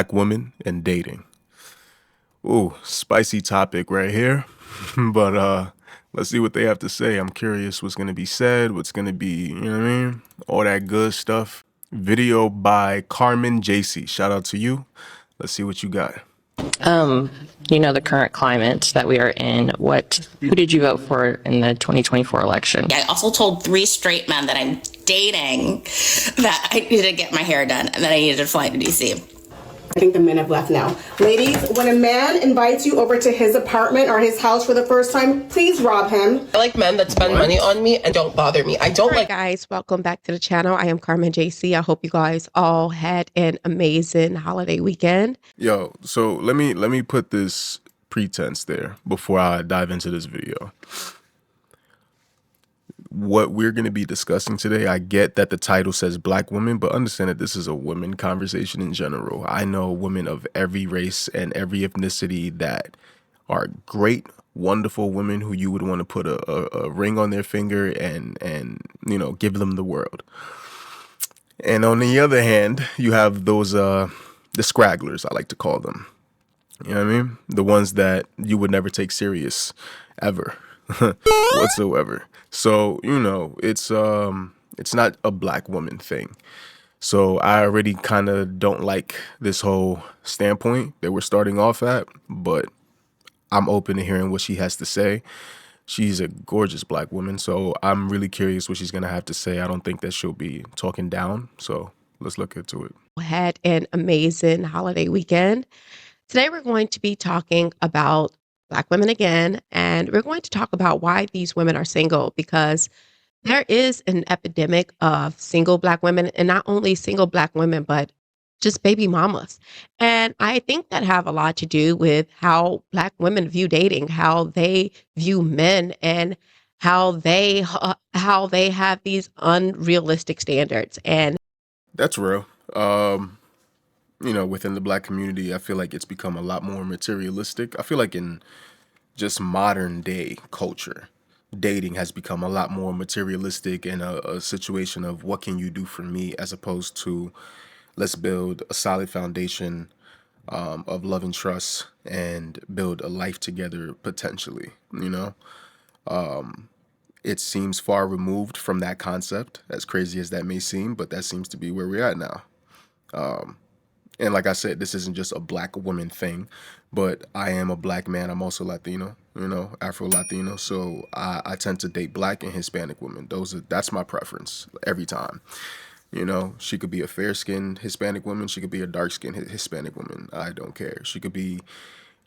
Black women and dating. Ooh, spicy topic right here. But let's see what they have to say. I'm curious what's gonna be said, what's gonna be, you know what I mean? All that good stuff. Video by Carmen JC. Shout out to you. Let's see what you got. The current climate that we are in. Who did you vote for in the 2024 election? I also told 3 straight men that I'm dating that I needed to get my hair done and that I needed to fly to DC. I think the men have left now. Ladies, when a man invites you over to his apartment or his house for the first time, please rob him. I like men that spend money on me and don't bother me. I don't like. Guys, welcome back to the channel. I am Carmen JC. I hope you guys all had an amazing holiday weekend. Yo, so let me put this pretense there before I dive into this video. What we're going to be discussing today, I get that the title says Black women, but understand that this is a women conversation in general. I know women of every race and every ethnicity that are great, wonderful women who you would want to put a ring on their finger and give them the world. And on the other hand, you have those the scragglers, I like to call them. You know what I mean? The ones that you would never take serious ever whatsoever. So, it's not a black woman thing. So I already kind of don't like this whole standpoint that we're starting off at, but I'm open to hearing what she has to say. She's a gorgeous black woman, so I'm really curious what she's going to have to say. I don't think that she'll be talking down, so let's look into it. Had an amazing holiday weekend. Today we're going to be talking about Black women again, and we're going to talk about why these women are single, because there is an epidemic of single Black women, and not only single Black women, but just baby mamas. And I think that have a lot to do with how Black women view dating, how they view men, and how they have these unrealistic standards. And that's real. Within the Black community, I feel like it's become a lot more materialistic. I feel like in just modern day culture, dating has become a lot more materialistic and a situation of what can you do for me, as opposed to let's build a solid foundation of love and trust and build a life together potentially. It seems far removed from that concept, as crazy as that may seem, but that seems to be where we're at now. And like I said, this isn't just a black woman thing, but I am a black man. I'm also Latino, Afro-Latino. So I tend to date black and Hispanic women. That's my preference every time. She could be a fair-skinned Hispanic woman. She could be a dark-skinned Hispanic woman. I don't care. She could be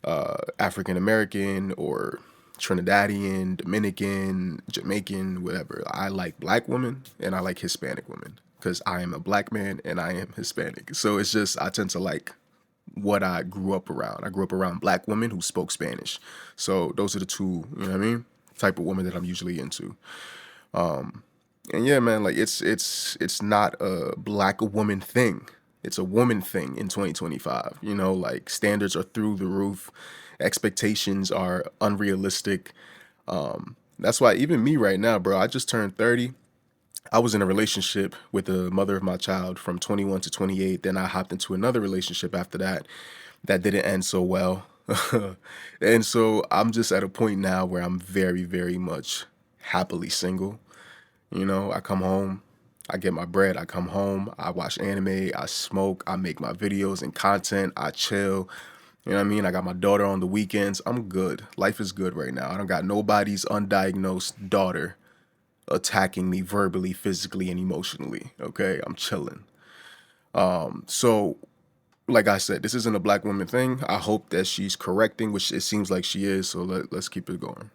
African-American or Trinidadian, Dominican, Jamaican, whatever. I like black women and I like Hispanic women, because I am a black man and I am Hispanic. So it's just, I tend to like what I grew up around. I grew up around black women who spoke Spanish. So those are the two, type of women that I'm usually into. And yeah, man, like it's not a black woman thing. It's a woman thing in 2025. Like standards are through the roof. Expectations are unrealistic. That's why even me right now, bro, I just turned 30. I was in a relationship with the mother of my child from 21 to 28. Then I hopped into another relationship after that didn't end so well. And so I'm just at a point now where I'm very, very much happily single. I come home, I get my bread, I come home, I watch anime, I smoke, I make my videos and content, I chill. You know what I mean? I got my daughter on the weekends. I'm good. Life is good right now. I don't got nobody's undiagnosed daughter attacking me verbally, physically, and emotionally. Okay, I'm chilling. So like I said, this isn't a black woman thing. I hope that she's correcting, which it seems like she is. So let's keep it going.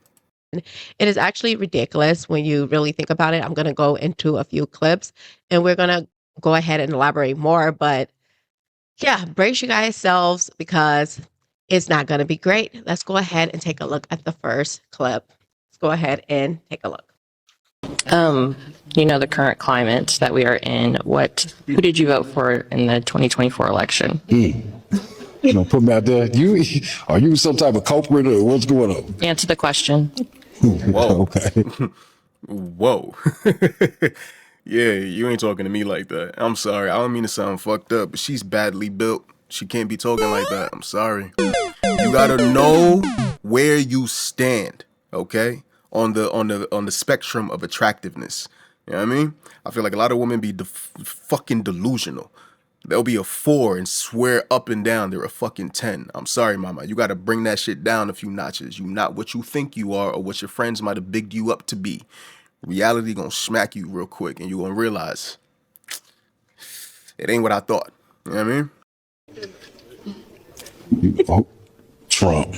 it is actually ridiculous when you really think about it. I'm going to go into a few clips and we're going to go ahead and elaborate more. But yeah, brace you guys selves, because it's not going to be great. Let's go ahead and take a look at the first clip. Let's go ahead and take a look. The current climate that we are in. Who did you vote for in the 2024 election? Put me out there. Are you some type of culprit or what's going on? Answer the question. Whoa. Okay. Whoa. Yeah, you ain't talking to me like that. I'm sorry. I don't mean to sound fucked up, but she's badly built She can't be talking like that. I'm sorry. You gotta know where you stand, okay? On the spectrum of attractiveness. You know what I mean? I feel like a lot of women be fucking delusional. They'll be a 4 and swear up and down they're a fucking 10. I'm sorry, mama. You gotta bring that shit down a few notches. You not what you think you are or what your friends might have bigged you up to be. Reality gonna smack you real quick and you gonna realize it ain't what I thought. You know what I mean? Oh, Trump.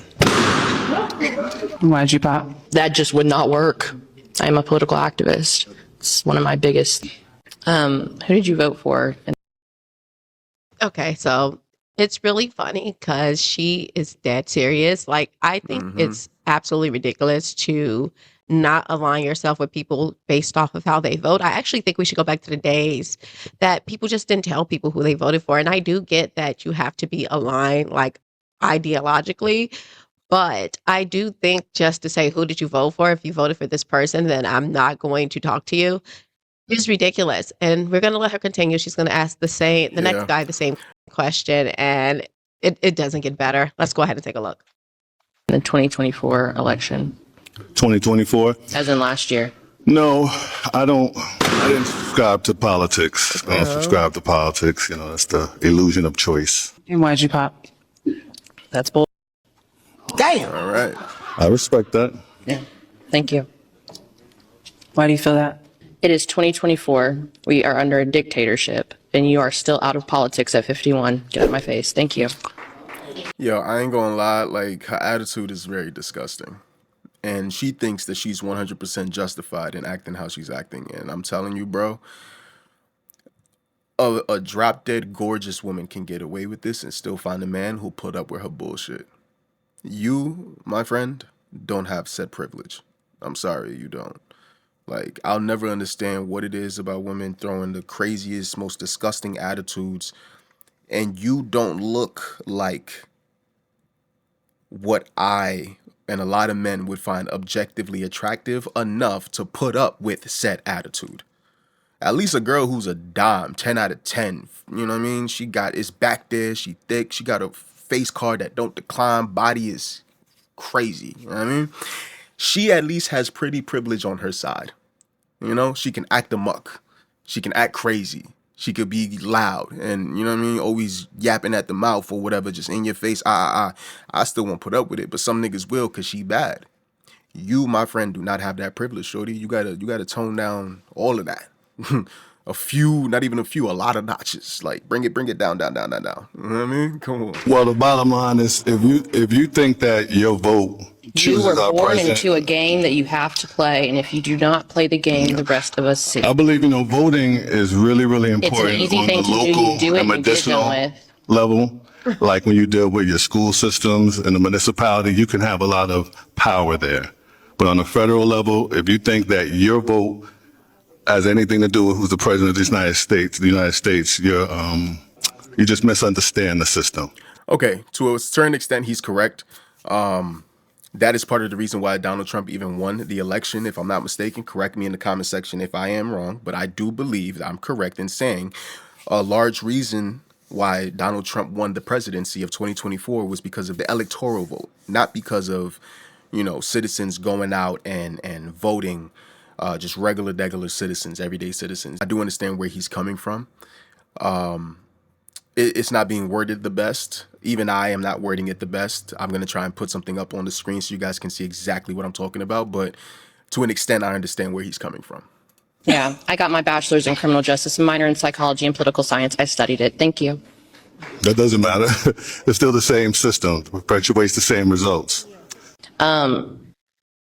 Why'd you pop? That just would not work. I am a political activist. It's one of my biggest. Who did you vote for? Okay, so it's really funny because she is dead serious. Like, I think it's absolutely ridiculous to not align yourself with people based off of how they vote. I actually think we should go back to the days that people just didn't tell people who they voted for. And I do get that you have to be aligned, like, ideologically. But I do think just to say, who did you vote for? If you voted for this person, then I'm not going to talk to you. It's ridiculous. And we're going to let her continue. She's going to ask the next Yeah. guy the same question. And it doesn't get better. Let's go ahead and take a look. The 2024 election, 2024? as in last year. No, I didn't subscribe to politics. I don't subscribe to politics. You know, that's the illusion of choice. And why'd you pop? That's bull. All right. I respect that. Yeah. Thank you. Why do you feel that? It is 2024. We are under a dictatorship, and you are still out of politics at 51. Get out of my face. Thank you. Yo, I ain't gonna lie, like, her attitude is very disgusting. And she thinks that she's 100% justified in acting how she's acting. And I'm telling you, bro, a drop dead gorgeous woman can get away with this and still find a man who'll put up with her bullshit. You, my friend, don't have said privilege. I'm sorry, you don't. Like, I'll never understand what it is about women throwing the craziest, most disgusting attitudes, and you don't look like what I and a lot of men would find objectively attractive enough to put up with said attitude. At least a girl who's a dime, 10 out of 10. You know what I mean? She got it's back there, she thick, she got a face card that don't decline, body is crazy. You know what I mean? She at least has pretty privilege on her side. You know, she can act amok. She can act crazy. She could be loud and, you know what I mean, always yapping at the mouth or whatever, just in your face. I still won't put up with it, but some niggas will because she bad. You, my friend, do not have that privilege, shorty. You gotta tone down all of that. A few, not even a few, a lot of notches. Like bring it down. You know what I mean? Come on. Well, the bottom line is, if you think that your vote You chooses were our born president, into a game that you have to play, and if you do not play the game, the rest of us see. I believe, voting is really, really important easy on thing the to do. local You do it, and you get it done medicinal with. level. Like when you deal with your school systems and the municipality, you can have a lot of power there. But on the federal level, if you think that your vote has anything to do with who's the president of the United States, you just misunderstand the system. Okay, to a certain extent, he's correct. That is part of the reason why Donald Trump even won the election, if I'm not mistaken. Correct me in the comment section if I am wrong, but I do believe I'm correct in saying a large reason why Donald Trump won the presidency of 2024 was because of the electoral vote, not because of, citizens going out and voting, just regular citizens, everyday citizens. I do understand where he's coming from. It's not being worded the best. Even I am not wording it the best. I'm going to try and put something up on the screen so you guys can see exactly what I'm talking about. But to an extent, I understand where he's coming from. Yeah, I got my bachelor's in criminal justice, a minor in psychology and political science. I studied it. Thank you. That doesn't matter. It's still the same system, perpetuates the same results.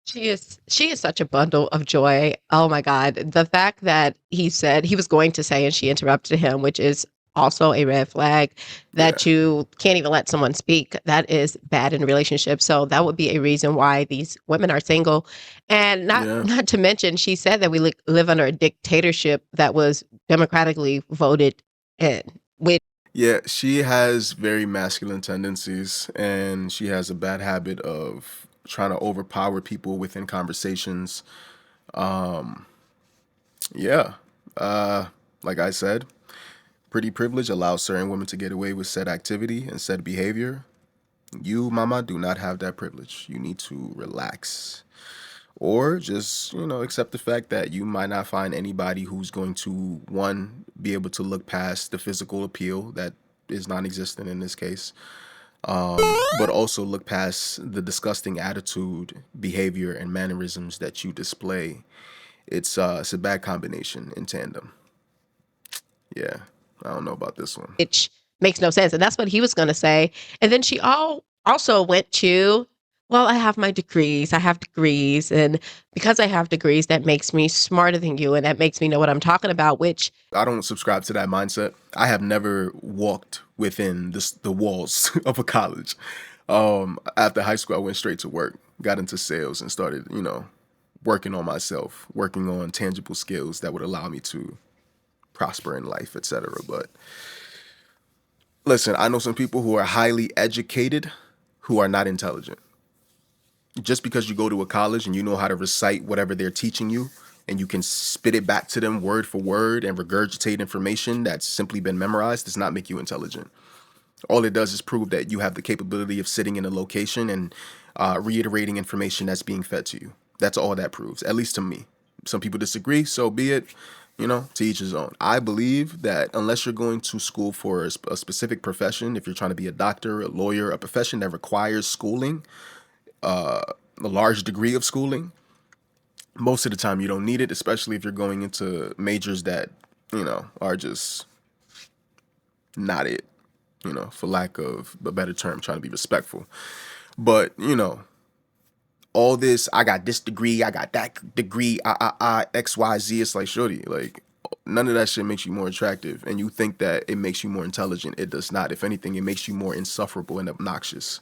She is such a bundle of joy. Oh my God. The fact that he said he was going to say and she interrupted him, which is also a red flag, that you can't even let someone speak. That is bad in a relationship. So that would be a reason why these women are single. And not to mention, she said that we live under a dictatorship that was democratically voted in. Yeah, she has very masculine tendencies, and she has a bad habit of trying to overpower people within conversations. Yeah, like I said, pretty privilege allows certain women to get away with said activity and said behavior. You, mama, do not have that privilege. You need to relax. Or just, accept the fact that you might not find anybody who's going to, one, be able to look past the physical appeal that is non-existent in this case, but also look past the disgusting attitude, behavior, and mannerisms that you display. It's a bad combination in tandem. Yeah, I don't know about this one. Which makes no sense. And that's what he was going to say. And then she also went to, well, I have my degrees. I have degrees. And because I have degrees, that makes me smarter than you. And that makes me know what I'm talking about, which I don't subscribe to that mindset. I have never walked within the walls of a college. After high school, I went straight to work, got into sales, and started, working on myself, working on tangible skills that would allow me to prosper in life, etc. But listen, I know some people who are highly educated who are not intelligent. Just because you go to a college and you know how to recite whatever they're teaching you and you can spit it back to them word for word and regurgitate information that's simply been memorized does not make you intelligent. All it does is prove that you have the capability of sitting in a location and reiterating information that's being fed to you. That's all that proves, at least to me. Some people disagree, so be it. To each his own. I believe that unless you're going to school for a specific profession, if you're trying to be a doctor, a lawyer, a profession that requires schooling, a large degree of schooling, most of the time you don't need it, especially if you're going into majors that, are just not it, for lack of a better term, trying to be respectful. But, all this, I got this degree, I got that degree, XYZ, it's like, shorty, like, none of that shit makes you more attractive. And you think that it makes you more intelligent. It does not. If anything, it makes you more insufferable and obnoxious.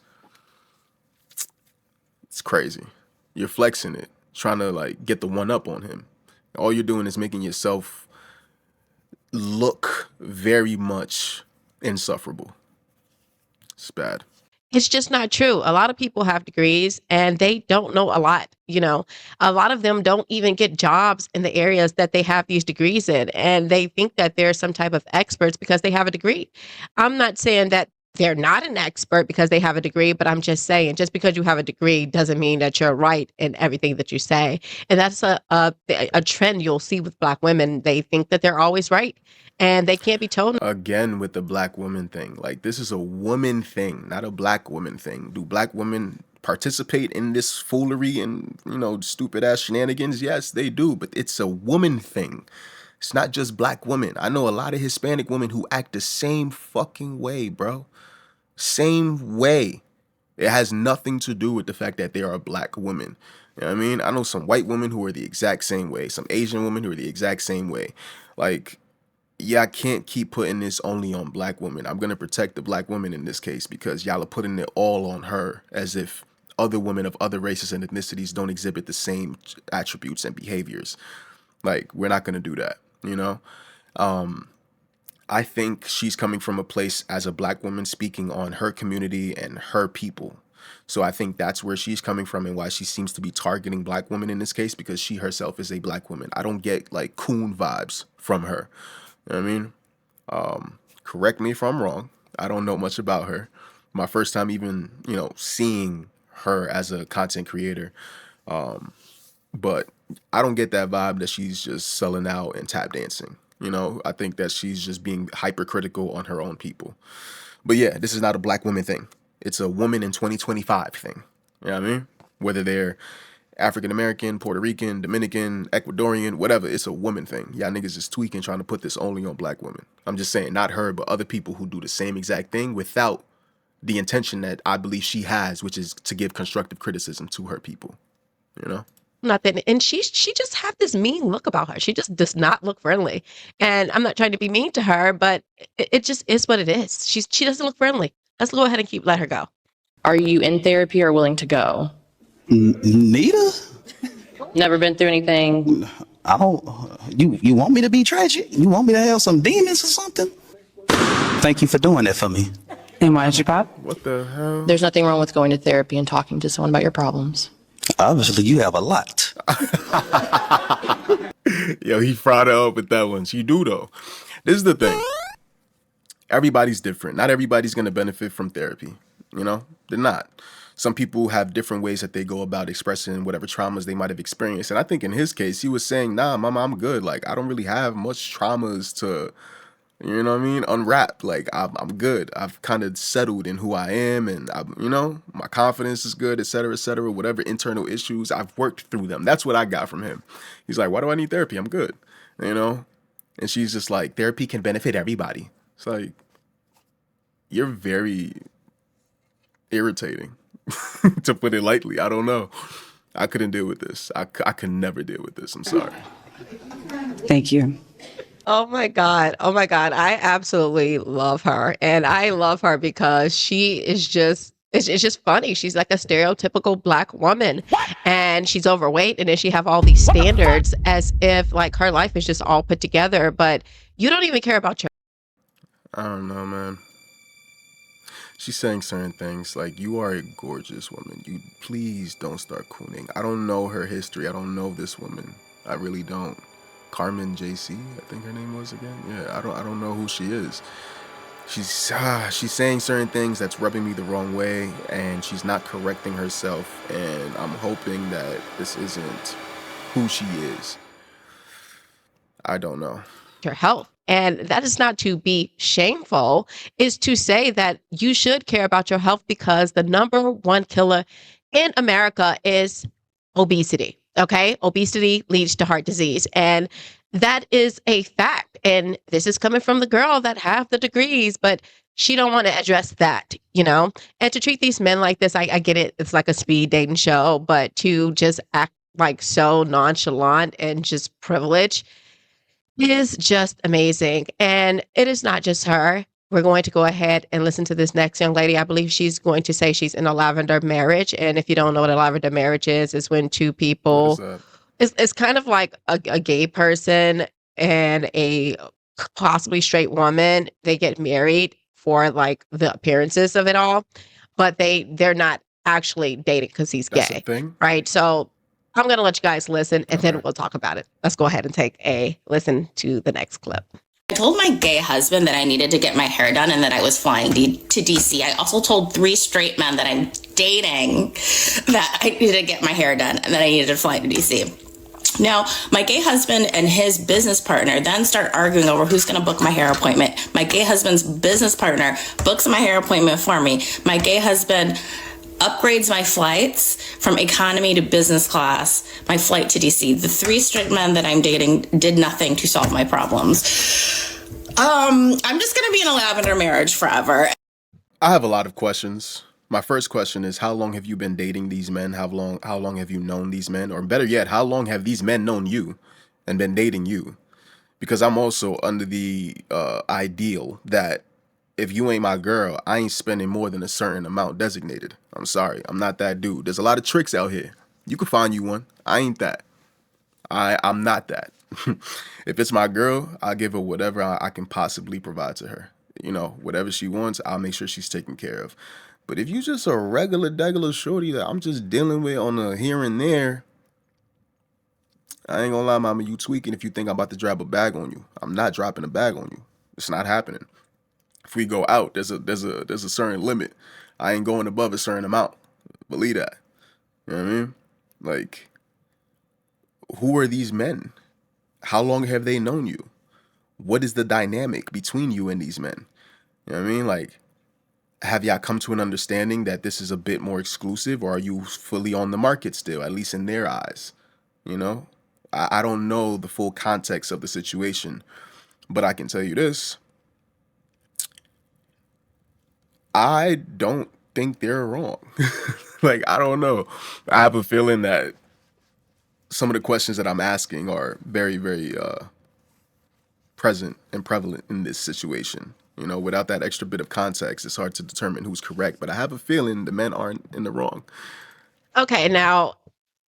It's crazy. You're flexing it, trying to, like, get the one up on him. All you're doing is making yourself look very much insufferable. It's bad. it's just not true. A lot of people have degrees and they don't know a lot. A lot of them don't even get jobs in the areas that they have these degrees in. And they think that they're some type of experts because they have a degree. I'm not saying that they're not an expert because they have a degree, but I'm just saying, just because you have a degree doesn't mean that you're right in everything that you say. And that's a trend you'll see with Black women. They think that they're always right and they can't be told. Again, with the Black woman thing, like, this is a woman thing, not a Black woman thing. Do Black women participate in this foolery and, stupid ass shenanigans? Yes, they do, but it's a woman thing. It's not just Black women. I know a lot of Hispanic women who act the same fucking way, bro. Same way. It has nothing to do with the fact that they are Black women. You know what I mean? I know some white women who are the exact same way, some Asian women who are the exact same way. Like, yeah, I can't keep putting this only on Black women. I'm going to protect the Black woman in this case because y'all are putting it all on her as if other women of other races and ethnicities don't exhibit the same attributes and behaviors. Like, we're not going to do that, I think she's coming from a place as a Black woman speaking on her community and her people. So I think that's where she's coming from and why she seems to be targeting Black women in this case, because she herself is a Black woman. I don't get like coon vibes from her. You know what I mean? Correct me if I'm wrong. I don't know much about her. My first time even, seeing her as a content creator. But I don't get that vibe that she's just selling out and tap dancing. I think that she's just being hypercritical on her own people. But yeah, this is not a Black woman thing. It's a woman in 2025 thing. You know what I mean? Whether they're African American, Puerto Rican, Dominican, Ecuadorian, whatever, it's a woman thing. Y'all niggas is tweaking trying to put this only on Black women. I'm just saying, not her, but other people who do the same exact thing without the intention that I believe she has, which is to give constructive criticism to her people. Nothing. And she just have this mean look about her. She just does not look friendly. And I'm not trying to be mean to her, but it just is what it is. She doesn't look friendly. Let's go ahead and let her go. Are you in therapy or willing to go? Neither. Never been through anything? I don't. You want me to be tragic? You want me to have some demons or something? Thank you for doing that for me. And why did you pop? What the hell? There's nothing wrong with going to therapy and talking to someone about your problems. Obviously, you have a lot. Yo, he fried her up with that one. She do, though. This is the thing. everybody's different. Not everybody's going to benefit from therapy. You know, they're not. Some people have different ways that they go about expressing whatever traumas they might have experienced. And I think in his case, he was saying, nah, mama, I'm good. Like, I don't really have much traumas to, you know what I mean, unwrap. Like, I'm good. I've kind of settled in who I am, and my confidence is good, et cetera, whatever internal issues, I've worked through them. That's what I got from him. He's like, why do I need therapy? I'm good. You know? And she's just like, therapy can benefit everybody. It's like, you're very irritating, to put it lightly. I don't know. I couldn't deal with this. I could never deal with this. I'm sorry. Thank you. Oh my God. Oh my God. I absolutely love her. And I love her because she is just, it's just funny. She's like a stereotypical Black woman, and she's overweight. And then she have all these standards as if like her life is just all put together, but you don't even care about your. I don't know, man. She's saying certain things like, you are a gorgeous woman. You please don't start cooning. I don't know her history. I don't know this woman. I really don't. Carmen JC, I think her name was again. Yeah, I don't know who she is. She's saying certain things that's rubbing me the wrong way, and she's not correcting herself. And I'm hoping that this isn't who she is. I don't know. Your health. And that is not to be shameful, is to say that you should care about your health, because the number one killer in America is obesity. Okay. Obesity leads to heart disease. And that is a fact. And this is coming from the girl that have the degrees, but she don't want to address that, and to treat these men like this. I get it. It's like a speed dating show, but to just act like so nonchalant and just privileged is just amazing. And it is not just her. We're going to go ahead and listen to this next young lady. I believe she's going to say she's in a lavender marriage. And if you don't know what a lavender marriage is when two people, it's kind of like a gay person and a possibly straight woman, they get married for like the appearances of it all, but they're not actually dating because he's That's gay. a thing? Right. So I'm going to let you guys listen, and then we'll talk about it. Let's go ahead and take a listen to the next clip. I told my gay husband that I needed to get my hair done and that I was flying to DC. I also told 3 straight men that I'm dating that I needed to get my hair done and that I needed to fly to DC. Now, my gay husband and his business partner then start arguing over who's going to book my hair appointment. My gay husband's business partner books my hair appointment for me. My gay husband upgrades my flights from economy to business class, my flight to DC. The 3 straight men that I'm dating did nothing to solve my problems. I'm just going to be in a lavender marriage forever. I have a lot of questions. My first question is, how long have you been dating these men? How long have you known these men? Or better yet, how long have these men known you and been dating you? Because I'm also under the ideal that if you ain't my girl, I ain't spending more than a certain amount designated. I'm sorry. I'm not that dude. There's a lot of tricks out here. You can find you one. I ain't that. I'm not that. If it's my girl, I'll give her whatever I can possibly provide to her. Whatever she wants, I'll make sure she's taken care of. But if you just a regular shorty that I'm just dealing with on a here and there, I ain't gonna lie, mama, you tweaking if you think I'm about to drop a bag on you. I'm not dropping a bag on you. It's not happening. If we go out, there's a certain limit. I ain't going above a certain amount. Believe that. You know what I mean? Like, who are these men? How long have they known you? What is the dynamic between you and these men? You know what I mean? Like, have y'all come to an understanding that this is a bit more exclusive, or are you fully on the market still, at least in their eyes? I don't know the full context of the situation, but I can tell you this. I don't think they're wrong. Like, I don't know. I have a feeling that some of the questions that I'm asking are very, very present and prevalent in this situation. Without that extra bit of context, it's hard to determine who's correct. But I have a feeling the men aren't in the wrong. Okay, now,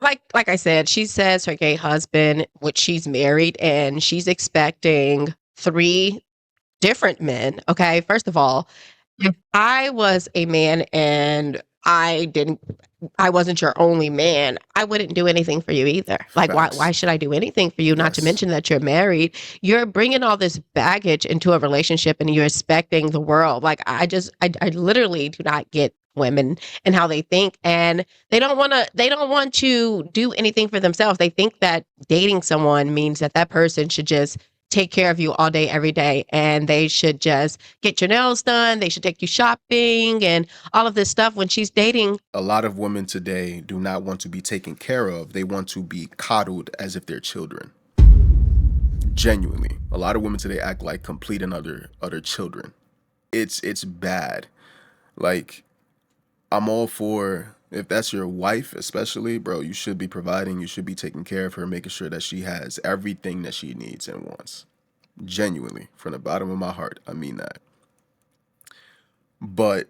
like I said, she says her gay husband, which she's married, and she's expecting 3 different men. Okay, first of all, if I was a man and I wasn't your only man, I wouldn't do anything for you either. Like, why Facts. should I do anything for you? Not to Yes. mention that you're married. You're bringing all this baggage into a relationship and you're expecting the world. Like, I literally do not get women and how they think. And they don't want to do anything for themselves. They think that dating someone means that that person should just take care of you all day, every day. And they should just get your nails done. They should take you shopping and all of this stuff. When she's dating, A lot of women today do not want to be taken care of. They want to be coddled as if they're children. Genuinely. A lot of women today act like complete and utter children. It's bad. Like, I'm all for, if that's your wife especially, bro, you should be providing, you should be taking care of her, making sure that she has everything that she needs and wants. Genuinely, from the bottom of my heart, I mean that. But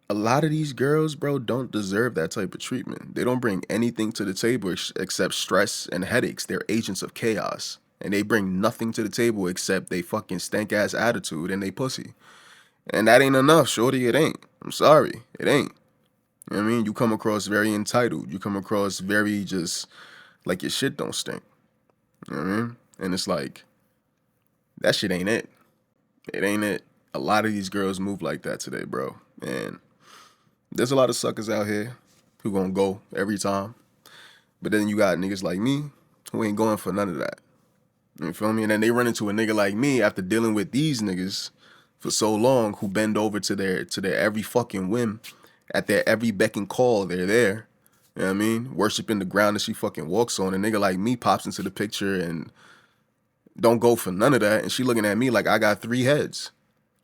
a lot of these girls, bro, don't deserve that type of treatment. They don't bring anything to the table except stress and headaches. They're agents of chaos. And they bring nothing to the table except they fucking stank ass attitude and they pussy. And that ain't enough, shorty. It ain't. I'm sorry. It ain't. You know what I mean? You come across very entitled. You come across very just like your shit don't stink. You know what I mean? And it's like, that shit ain't it. It ain't it. A lot of these girls move like that today, bro. And there's a lot of suckers out here who gonna go every time. But then you got niggas like me who ain't going for none of that. You feel me? And then they run into a nigga like me after dealing with these niggas for so long who bend over to their every fucking whim. At their every beck and call, they're there. You know what I mean? Worshiping the ground that she fucking walks on. A nigga like me pops into the picture and don't go for none of that. And she looking at me like I got 3 heads.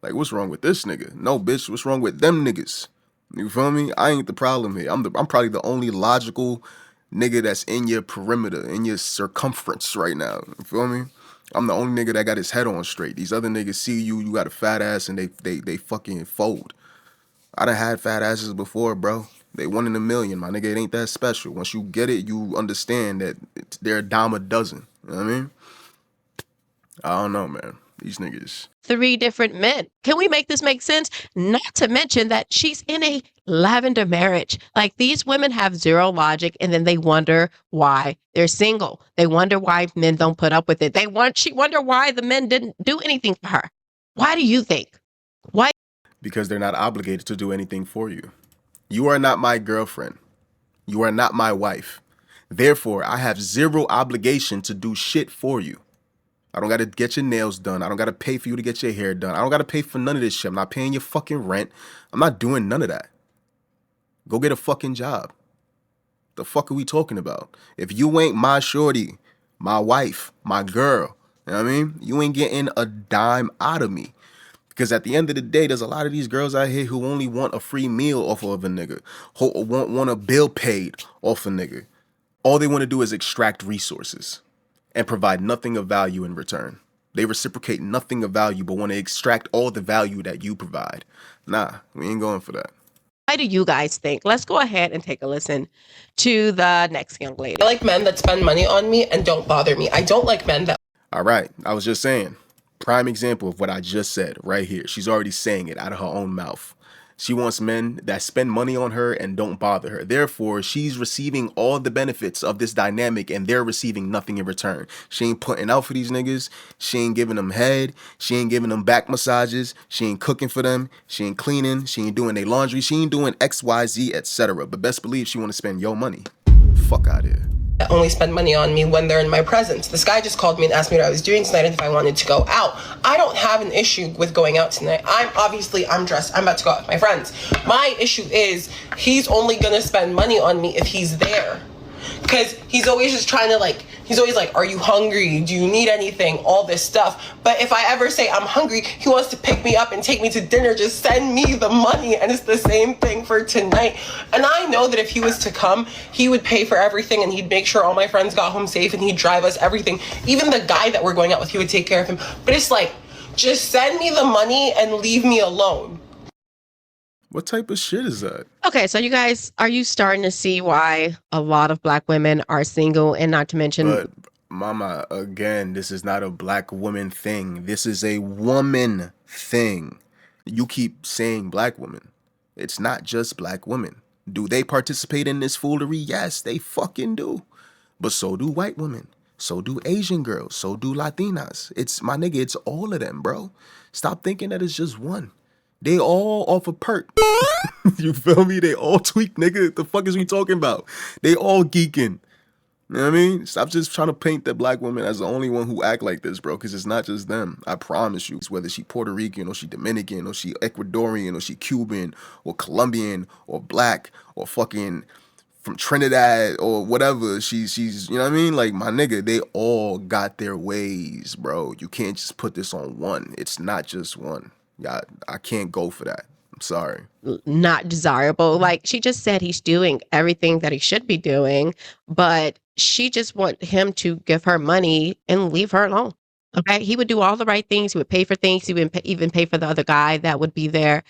Like, what's wrong with this nigga? No, bitch, what's wrong with them niggas? You feel me? I ain't the problem here. I'm probably the only logical nigga that's in your perimeter, in your circumference right now. You feel me? I'm the only nigga that got his head on straight. These other niggas see you got a fat ass and they fucking fold. I done had fat asses before, bro. They 1 in a million, my nigga. It ain't that special. Once you get it, you understand that they're a dime a dozen. You know what I mean? I don't know, man. These niggas. 3 different men. Can we make this make sense? Not to mention that she's in a lavender marriage. Like, these women have zero logic, and then they wonder why they're single. They wonder why men don't put up with it. She wonder why the men didn't do anything for her. Why do you think? Why? Because they're not obligated to do anything for you. You are not my girlfriend. You are not my wife. Therefore, I have zero obligation to do shit for you. I don't got to get your nails done. I don't got to pay for you to get your hair done. I don't got to pay for none of this shit. I'm not paying your fucking rent. I'm not doing none of that. Go get a fucking job. The fuck are we talking about? If you ain't my shorty, my wife, my girl, you know what I mean? You ain't getting a dime out of me. Because at the end of the day, there's a lot of these girls out here who only want a free meal off of a nigga. Who want a bill paid off a nigga. All they want to do is extract resources and provide nothing of value in return. They reciprocate nothing of value, but want to extract all the value that you provide. Nah, we ain't going for that. Why do you guys think? Let's go ahead and take a listen to the next young lady. I like men that spend money on me and don't bother me. I don't like men that... All right, I was just saying. Prime example of what I just said right here. She's already saying it out of her own mouth. She wants men that spend money on her and don't bother her. Therefore, she's receiving all the benefits of this dynamic and they're receiving nothing in return. She ain't putting out for these niggas. She ain't giving them head. She ain't giving them back massages. She ain't cooking for them. She ain't cleaning. She ain't doing their laundry. She ain't doing X, Y, Z, etc. But best believe she want to spend your money. Fuck out here. only spend money on me when they're in my presence. This guy just called me and asked me what I was doing tonight and if I wanted to go out. I don't have an issue with going out tonight. I'm dressed. I'm about to go out with my friends. My issue is he's only gonna spend money on me if he's there. Because he's always just trying to he's always like, are you hungry? Do you need anything? All this stuff. But if I ever say I'm hungry, he wants to pick me up and take me to dinner. Just send me the money. And it's the same thing for tonight. And I know that if he was to come, he would pay for everything and he'd make sure all my friends got home safe and he'd drive us everything. Even the guy that we're going out with, he would take care of him. But it's like, just send me the money and leave me alone. What type of shit is that? Okay, so you guys, are you starting to see why a lot of black women are single, and not to mention... But, mama, again, this is not a black woman thing. This is a woman thing. You keep saying black woman. It's not just black women. Do they participate in this foolery? Yes, they fucking do. But so do white women. So do Asian girls. So do Latinas. It's, my nigga, it's all of them, bro. Stop thinking that it's just one. They all off a perk. You feel me? They all tweak, nigga. The fuck is we talking about? They all geeking. You know what I mean? Stop just trying to paint that black woman as the only one who act like this, bro, because it's not just them. I promise you. It's whether she Puerto Rican or she Dominican or she Ecuadorian or she Cuban or Colombian or black or fucking from Trinidad or whatever. She's you know what I mean? Like, my nigga, they all got their ways, bro. You can't just put this on one. It's not just one. Yeah, I can't go for that. I'm sorry. Not desirable. Like, she just said he's doing everything that he should be doing, but she just want him to give her money and leave her alone. Okay, he would do all the right things. He would pay for things. He would even pay for the other guy that would be there.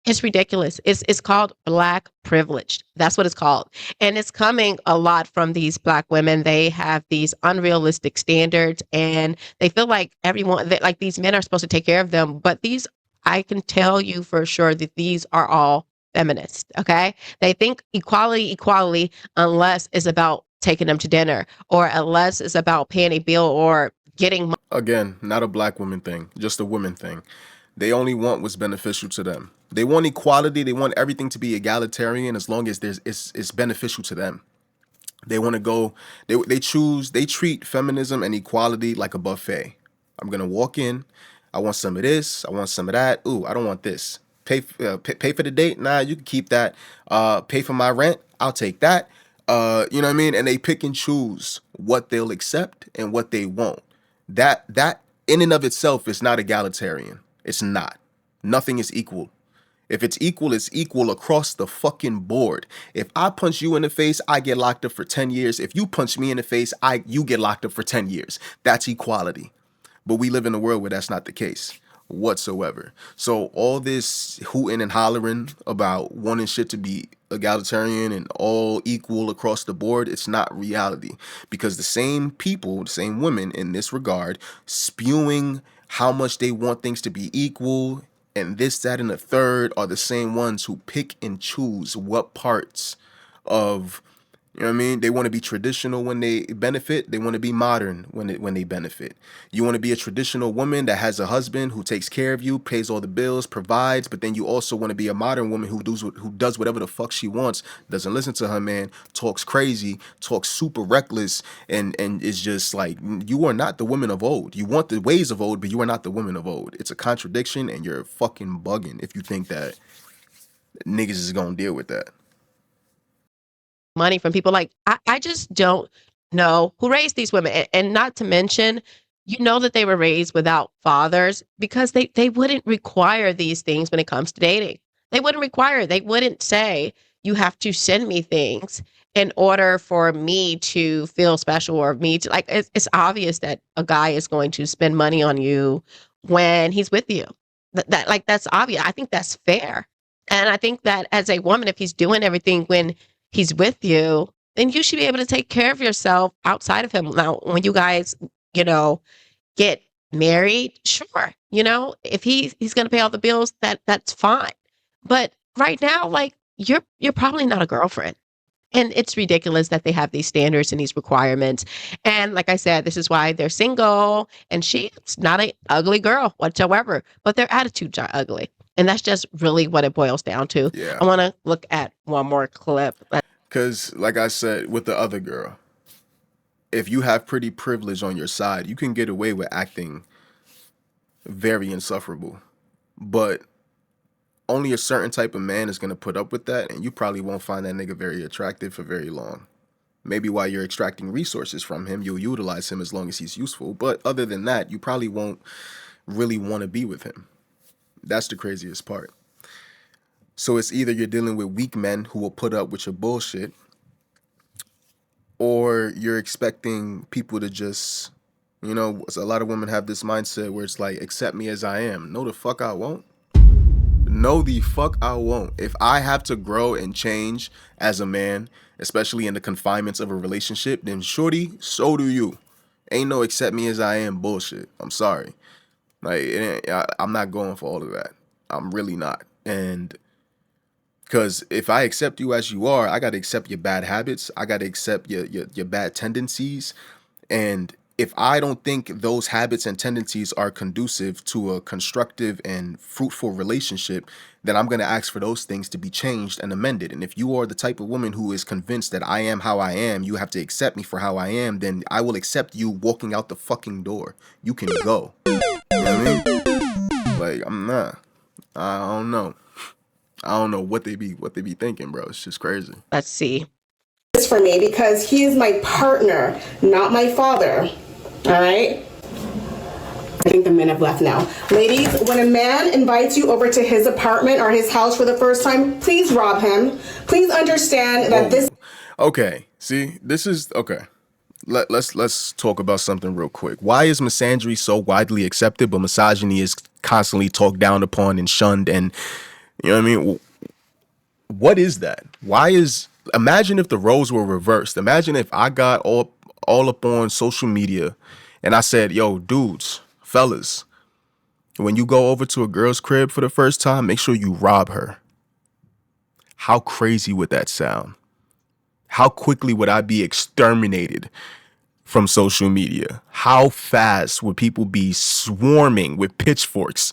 It's ridiculous. It's called black privileged. That's what it's called. And it's coming a lot from these black women. They have these unrealistic standards and they feel like everyone that like these men are supposed to take care of them. But these, I can tell you for sure that these are all feminists. Okay. They think equality, unless it's about taking them to dinner or unless it's about paying a bill or getting. Again, not a black woman thing, just a women thing. They only want what's beneficial to them. They want equality. They want everything to be egalitarian as long as it's beneficial to them. They want to go. They treat feminism and equality like a buffet. I'm gonna walk in. I want some of this. I want some of that. Ooh, I don't want this. Pay for the date. Nah, you can keep that. Pay for my rent. I'll take that. You know what I mean? And they pick and choose what they'll accept and what they won't. That in and of itself is not egalitarian. It's not. Nothing is equal. If it's equal across the fucking board. If I punch you in the face, I get locked up for 10 years. If you punch me in the face, you get locked up for 10 years. That's equality. But we live in a world where that's not the case whatsoever. So all this hooting and hollering about wanting shit to be egalitarian and all equal across the board, it's not reality. Because the same people, the same women in this regard, spewing how much they want things to be equal and this, that, and the third are the same ones who pick and choose what parts of, you know what I mean? They want to be traditional when they benefit. They want to be modern when they benefit. You want to be a traditional woman that has a husband who takes care of you, pays all the bills, provides, but then you also want to be a modern woman who does whatever the fuck she wants, doesn't listen to her man, talks crazy, talks super reckless, and is just like, you are not the woman of old. You want the ways of old, but you are not the woman of old. It's a contradiction, and you're fucking bugging if you think that niggas is gonna deal with that. Money from people like I just don't know who raised these women and not to mention that they were raised without fathers because they wouldn't require these things when it comes to dating. They wouldn't say you have to send me things in order for me to feel special or me to like it's obvious that a guy is going to spend money on you when he's with you. That's obvious. I think that's fair. And I think that as a woman, if he's doing everything when he's with you, then you should be able to take care of yourself outside of him. Now, when you guys, get married, sure, if he's going to pay all the bills, that's fine. But right now, like you're probably not a girlfriend. And it's ridiculous that they have these standards and these requirements. And like I said, this is why they're single. And she's not an ugly girl whatsoever, but their attitudes are ugly. And that's just really what it boils down to. Yeah. I want to look at one more clip. Because, like I said, with the other girl, if you have pretty privilege on your side, you can get away with acting very insufferable. But only a certain type of man is going to put up with that, and you probably won't find that nigga very attractive for very long. Maybe while you're extracting resources from him, you'll utilize him as long as he's useful. But other than that, you probably won't really want to be with him. That's the craziest part. So it's either you're dealing with weak men who will put up with your bullshit, or you're expecting people to just, a lot of women have this mindset where it's like, accept me as I am. No, the fuck I won't. No, the fuck I won't. If I have to grow and change as a man, especially in the confinements of a relationship, then shorty, so do you. Ain't no accept me as I am bullshit. I'm sorry. Like, I'm not going for all of that. I'm really not. And Because if I accept you as you are, I got to accept your bad habits. I got to accept your bad tendencies. And if I don't think those habits and tendencies are conducive to a constructive and fruitful relationship, then I'm going to ask for those things to be changed and amended. And if you are the type of woman who is convinced that I am how I am, you have to accept me for how I am, then I will accept you walking out the fucking door. You can go. You know what I mean? Like, I'm not. I don't know. I don't know what they be thinking, bro. It's just crazy. Let's see. This for me because he is my partner, not my father. All right? I think the men have left now. Ladies, when a man invites you over to his apartment or his house for the first time, please rob him. Please understand that this... Okay, see, this is... Okay. Let's talk about something real quick. Why is misandry so widely accepted, but misogyny is constantly talked down upon and shunned? And, you know what I mean? What is that? Why is... Imagine if the roles were reversed. Imagine if I got all up on social media and I said, yo, dudes, fellas, when you go over to a girl's crib for the first time, make sure you rob her. How crazy would that sound? How quickly would I be exterminated from social media? How fast would people be swarming with pitchforks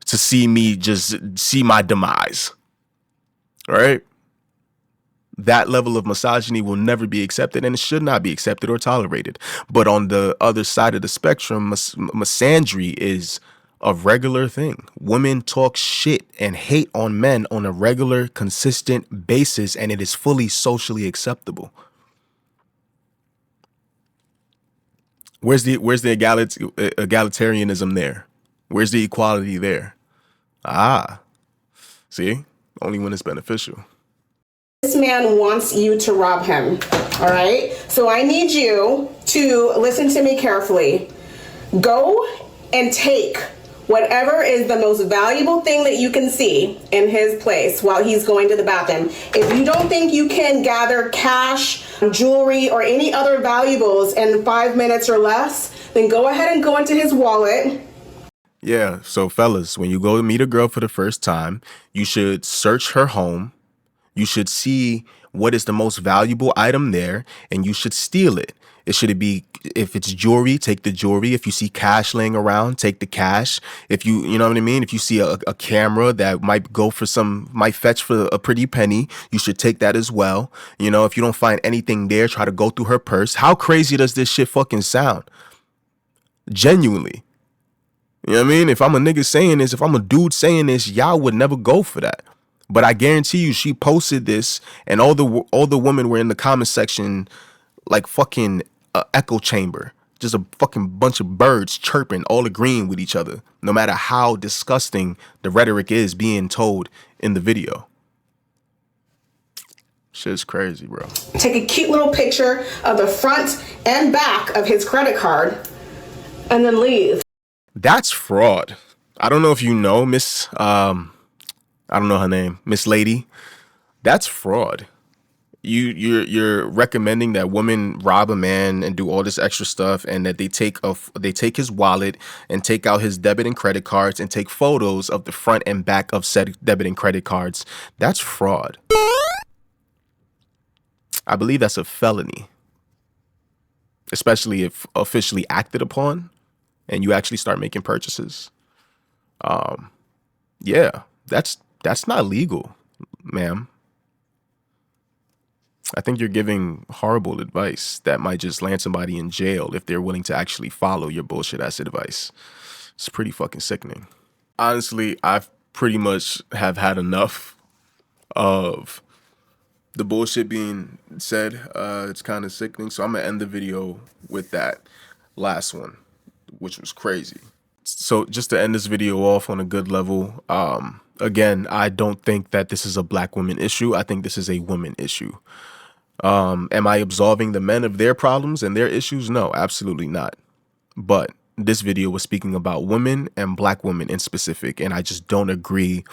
to see me just see my demise? All right? That level of misogyny will never be accepted, and it should not be accepted or tolerated. But on the other side of the spectrum, misandry is a regular thing. Women talk shit and hate on men on a regular, consistent basis, and it is fully socially acceptable. Where's the egalitarianism there? Where's the equality there? See? Only when it's beneficial. This man wants you to rob him, all right? So I need you to listen to me carefully. Go and take whatever is the most valuable thing that you can see in his place while he's going to the bathroom. If you don't think you can gather cash, jewelry, or any other valuables in 5 minutes or less, then go ahead and go into his wallet. Yeah, so fellas, when you go to meet a girl for the first time, you should search her home. You should see what is the most valuable item there, and you should steal it. It should be, if it's jewelry, take the jewelry. If you see cash laying around, take the cash. If you know what I mean? If you see a camera that might fetch for a pretty penny, you should take that as well. You know, if you don't find anything there, try to go through her purse. How crazy does this shit fucking sound? Genuinely. You know what I mean? If I'm a nigga saying this, if I'm a dude saying this, y'all would never go for that. But I guarantee you, she posted this, and all the women were in the comment section like fucking echo chamber, just a fucking bunch of birds chirping, all agreeing with each other, no matter how disgusting the rhetoric is being told in the video. Shit's crazy, bro. Take a cute little picture of the front and back of his credit card, and then leave. That's fraud. I don't know if you know Miss I don't know her name, Miss Lady. That's fraud. You're recommending that women rob a man and do all this extra stuff, and that they take his wallet and take out his debit and credit cards and take photos of the front and back of said debit and credit cards. That's fraud. I believe that's a felony, especially if officially acted upon and you actually start making purchases. Yeah, that's not legal, ma'am. I think you're giving horrible advice that might just land somebody in jail if they're willing to actually follow your bullshit ass advice. It's pretty fucking sickening. Honestly, I've pretty much have had enough of the bullshit being said. It's kind of sickening. So I'm gonna end the video with that last one, which was crazy. So just to end this video off on a good level, again, I don't think that this is a black woman issue. I think this is a woman issue. Am I absolving the men of their problems and their issues? No, absolutely not. But this video was speaking about women and black women in specific, and I just don't agree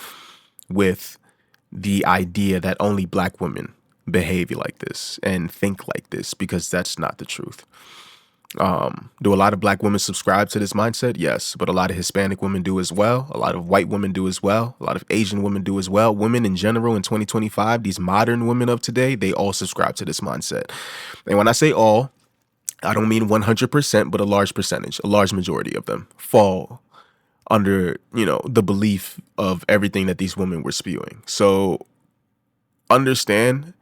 with the idea that only black women behave like this and think like this, because that's not the truth. Do a lot of black women subscribe to this mindset? Yes, but a lot of Hispanic women do as well. A lot of white women do as well. A lot of Asian women do as well. Women in general in 2025, these modern women of today, they all subscribe to this mindset. And when I say all, I don't mean 100%, but a large percentage, a large majority of them fall under, the belief of everything that these women were spewing. So understand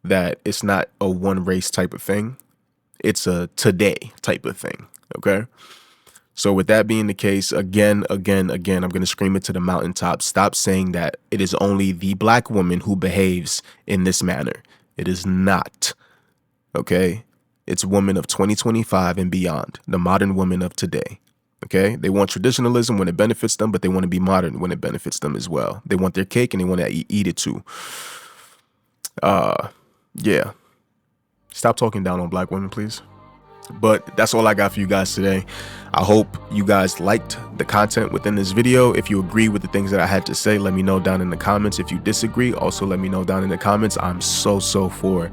that it's not a one race type of thing. It's a today type of thing. Okay. So with that being the case, again, I'm going to scream it to the mountaintop. Stop saying that it is only the black woman who behaves in this manner. It is not. Okay. It's women of 2025 and beyond, the modern women of today. Okay. They want traditionalism when it benefits them, but they want to be modern when it benefits them as well. They want their cake and they want to eat it too. Yeah. Stop talking down on black women, please. But that's all I got for you guys today. I hope you guys liked the content within this video. If you agree with the things that I had to say, let me know down in the comments. If you disagree, also let me know down in the comments. I'm so for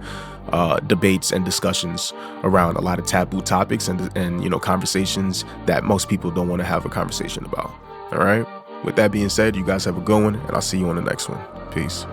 debates and discussions around a lot of taboo topics and conversations that most people don't want to have a conversation about. All right. With that being said, you guys have a good one, and I'll see you on the next one. Peace.